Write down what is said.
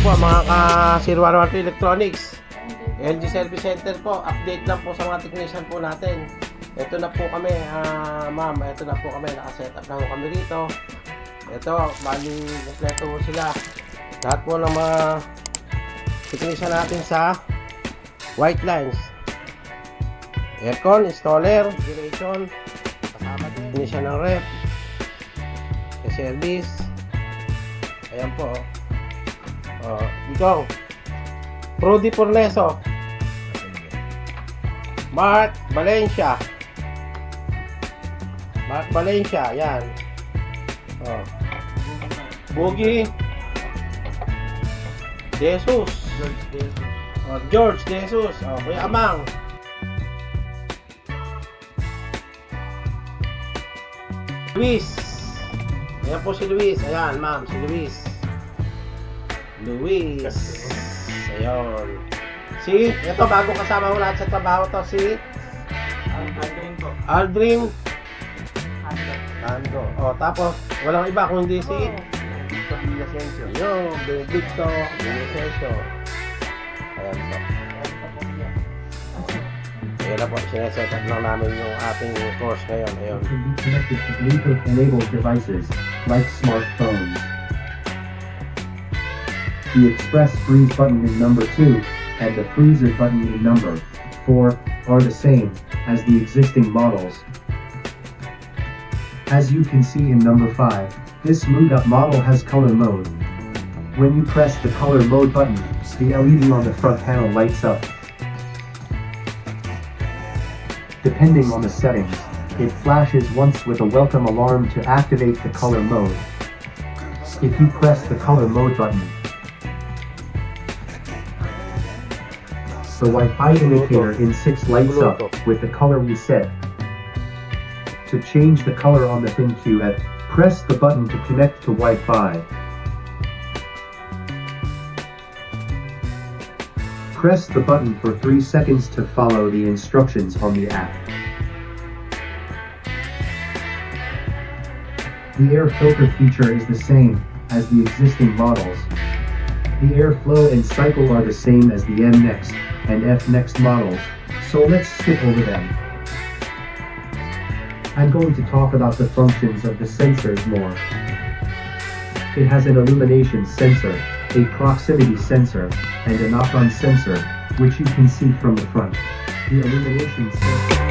po mga ka-0112 Electronics. LG Service Center po. Update lang po sa mga technician po natin. Ito na po kami, ma'am. Ito na po kami. Nakaset up na po kami rito. Ito, bali, kompleto po sila. Lahat po ng mga technician natin sa white lines. Aircon, installer, refrigeration, kasama din. Technician ng rep. Service. Ayan po. Ikaw. Prodi Porneso. Mark Valencia. Mark Valencia. Ayan. Boogie. Jesus. George Jesus. Kuya Amang. Luis. Ayan po si Luis. Ayan, ma'am. Si Luis. Ayun. Si, ito bago kasama ko lahat sa trabaho to, si Aldrin po. Aldrin Ando. Tapos walang iba kundi si Villasencio. yo, Benedicto Villasencio. Ayan po. Ayan na po, sineset up lang namin yung ating course ngayon. Ayun. Can be connected to Bluetooth-enabled devices like smartphones. The express freeze button in number 2 and the freezer button in number 4 are the same as the existing models. As you can see in number 5, this moved up model has color mode. When you press the color mode button, the LED on the front panel lights up. Depending on the settings, it flashes once with a welcome alarm to activate the color mode. If you press the color mode button, the Wi-Fi indicator in 6 lights up with the color we set. To change the color on the thin QED, press the button to connect to Wi-Fi. Press the button for 3 seconds to follow the instructions on the app. The air filter feature is the same as the existing models. The airflow and cycle are the same as the M-Next and F-Next models, so let's skip over them. I'm going to talk about the functions of the sensors more. It has an illumination sensor, a proximity sensor, and a knock-on sensor, which you can see from the front. The illumination sensor